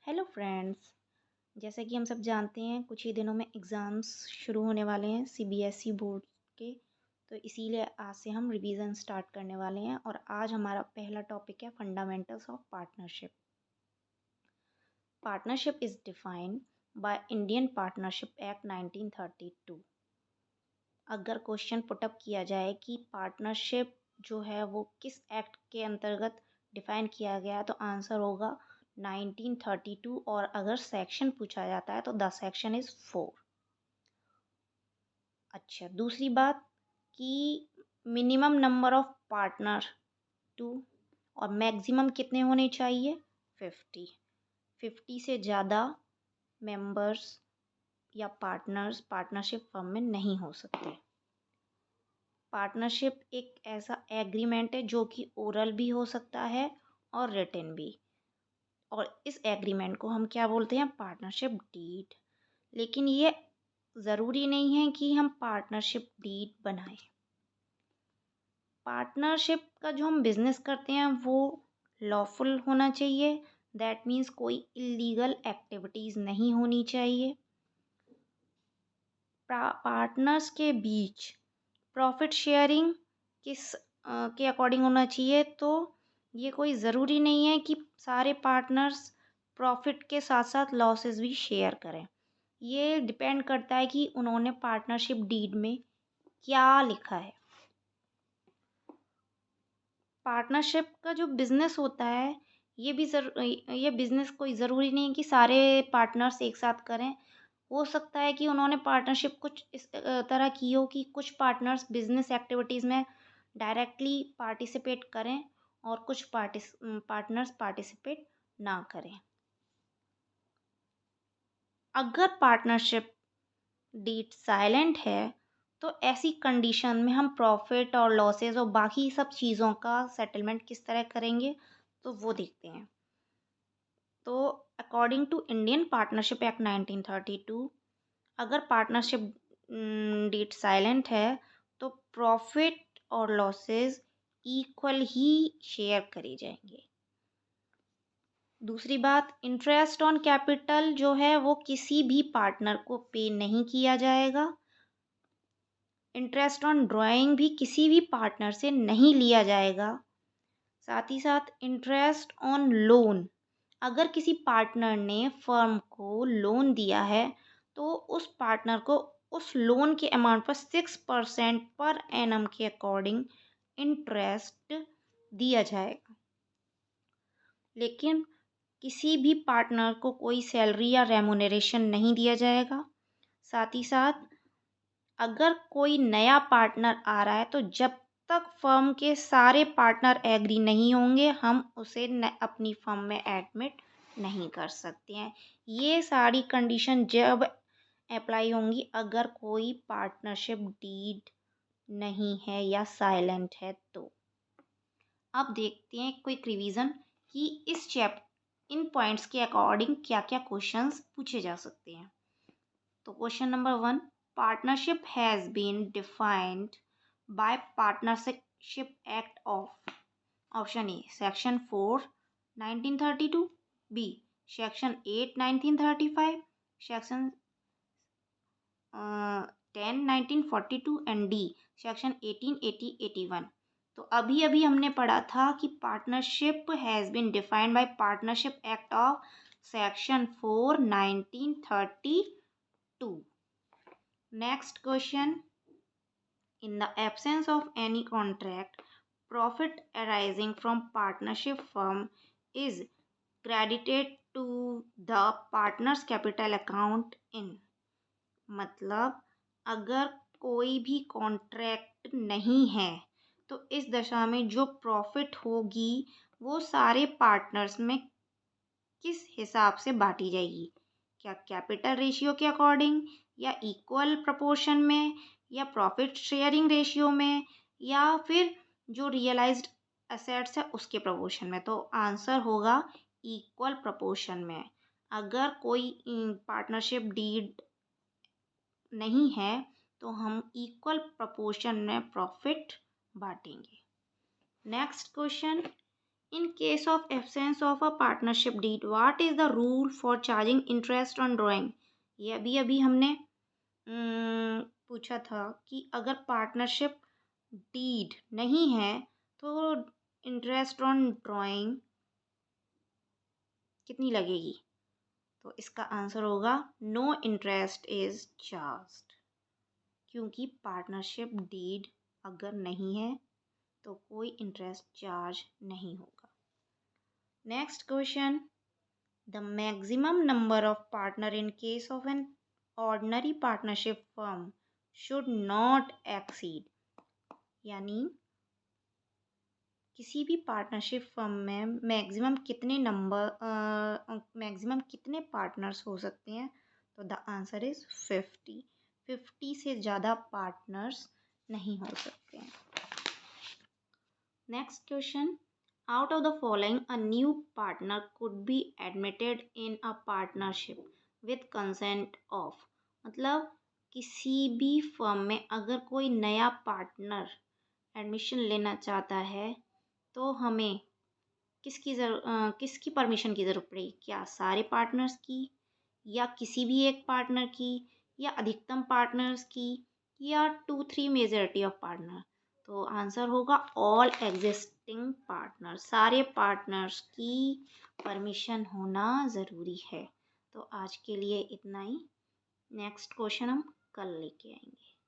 Hello friends. जैसा कि हम सब जानते हैं कुछ ही दिनों में एग्ज़ाम्स शुरू होने वाले हैं सीबीएसई बोर्ड के। तो इसीलिए आज से हम रिवीजन स्टार्ट करने वाले हैं और आज हमारा पहला टॉपिक है fundamentals of partnership. Partnership is defined by Indian partnership act 1932। अगर क्वेश्चन पुटअप किया जाए कि पार्टनरशिप जो है वो किस एक्ट के अंतर्गत डिफाइन किया गया है तो आंसर होगा 1932। और अगर सेक्शन पूछा जाता है तो द सेक्शन इज़ 4। अच्छा, दूसरी बात कि मिनिमम नंबर ऑफ पार्टनर 2 और मैक्सिमम कितने होने चाहिए 50। 50 से ज़्यादा मेंबर्स या पार्टनर्स पार्टनरशिप फर्म में नहीं हो सकते। पार्टनरशिप एक ऐसा एग्रीमेंट है जो कि ओरल भी हो सकता है और रिटन भी। और इस एग्रीमेंट को हम क्या बोलते हैं, पार्टनरशिप डीड। लेकिन ये ज़रूरी नहीं है कि हम पार्टनरशिप डीड बनाएं। पार्टनरशिप का जो हम बिजनेस करते हैं वो लॉफुल होना चाहिए। दैट मीन्स कोई इलीगल एक्टिविटीज़ नहीं होनी चाहिए। पार्टनर्स के बीच प्रॉफिट शेयरिंग किस के अकॉर्डिंग होना चाहिए। तो ये कोई ज़रूरी नहीं है कि सारे पार्टनर्स प्रॉफिट के साथ साथ लॉसेस भी शेयर करें। ये डिपेंड करता है कि उन्होंने पार्टनरशिप डीड में क्या लिखा है। पार्टनरशिप का जो बिज़नेस होता है ये बिज़नेस कोई ज़रूरी नहीं है कि सारे पार्टनर्स एक साथ करें। हो सकता है कि उन्होंने पार्टनरशिप कुछ इस तरह की हो कि कुछ पार्टनर्स बिजनेस एक्टिविटीज़ में डायरेक्टली पार्टिसिपेट करें और कुछ पार्टनर्स पार्टिसिपेट ना करें। अगर पार्टनरशिप डीड साइलेंट है तो ऐसी कंडीशन में हम प्रॉफिट और लॉसेस और बाकी सब चीज़ों का सेटलमेंट किस तरह करेंगे तो वो देखते हैं। तो according to Indian partnership act 1932, अगर पार्टनरशिप डीड साइलेंट है तो प्रॉफिट और लॉसेस इक्वल ही शेयर करे जाएंगे। दूसरी बात, इंटरेस्ट ऑन कैपिटल जो है वो किसी भी पार्टनर को पे नहीं किया जाएगा। इंटरेस्ट ऑन ड्राइंग भी किसी भी पार्टनर से नहीं लिया जाएगा। साथ ही साथ इंटरेस्ट ऑन लोन, अगर किसी पार्टनर ने फर्म को लोन दिया है तो उस पार्टनर को उस लोन के अमाउंट पर 6% पर एनम के अकॉर्डिंग इंटरेस्ट दिया जाएगा। लेकिन किसी भी पार्टनर को कोई सैलरी या रेमुनरेशन नहीं दिया जाएगा। साथ ही साथ अगर कोई नया पार्टनर आ रहा है तो जब तक फर्म के सारे पार्टनर एग्री नहीं होंगे हम उसे अपनी फर्म में एडमिट नहीं कर सकते हैं। ये सारी कंडीशन जब अप्लाई होंगी अगर कोई पार्टनरशिप डीड नहीं है या साइलेंट है तो। अब देखते हैं क्विक रिवीजन कि इन पॉइंट्स के अकॉर्डिंग क्या क्या क्वेश्चंस पूछे जा सकते हैं। तो question number 1, partnership has been defined by partnership act of option A section 4 1932, B section 8 1935, section 10 1942 and D section 1880 81। तो अभी अभी हमने पढ़ा था कि partnership has been defined by partnership act of section 4 1932। Next question. In the absence of any contract, profit arising from partnership firm is credited to the partner's capital account in। मतलब अगर कोई भी कॉन्ट्रैक्ट नहीं है तो इस दशा में जो प्रॉफिट होगी वो सारे पार्टनर्स में किस हिसाब से बांटी जाएगी, क्या कैपिटल रेशियो के अकॉर्डिंग या इक्वल प्रपोर्शन में या प्रॉफिट शेयरिंग रेशियो में या फिर जो रियलाइज्ड एसेट्स है उसके प्रपोर्शन में। तो आंसर होगा इक्वल प्रपोर्शन में। अगर कोई पार्टनरशिप डीड नहीं है तो हम इक्वल प्रपोर्शन में प्रॉफिट बांटेंगे। Next question, In case of absence of a partnership deed, what is the rule for charging interest on drawing? ये अभी अभी हमने पूछा था कि अगर पार्टनरशिप डीड नहीं है तो इंटरेस्ट ऑन ड्राइंग कितनी लगेगी? तो इसका आंसर होगा नो इंटरेस्ट इज चार्ज्ड, क्योंकि पार्टनरशिप डीड अगर नहीं है तो कोई इंटरेस्ट चार्ज नहीं होगा। Next question, the maximum number of partner in case of an ordinary partnership firm should not exceed, यानी किसी भी पार्टनरशिप फर्म में मैक्सिमम कितने पार्टनर्स हो सकते हैं? तो द आंसर इज 50। 50 से ज़्यादा पार्टनर्स नहीं हो सकते हैं। Next question, out of the following a new partner could be admitted in a partnership with consent of, मतलब किसी भी फर्म में अगर कोई नया पार्टनर एडमिशन लेना चाहता है तो हमें किसकी परमिशन की ज़रूरत पड़ेगी? क्या सारे पार्टनर्स की, या किसी भी एक पार्टनर की, या अधिकतम पार्टनर्स की, या 2-3 मेजॉरिटी ऑफ पार्टनर? तो आंसर होगा ऑल एग्जिस्टिंग पार्टनर, सारे पार्टनर्स की परमिशन होना ज़रूरी है। तो आज के लिए इतना ही। नेक्स्ट क्वेश्चन हम कल लेके आएंगे।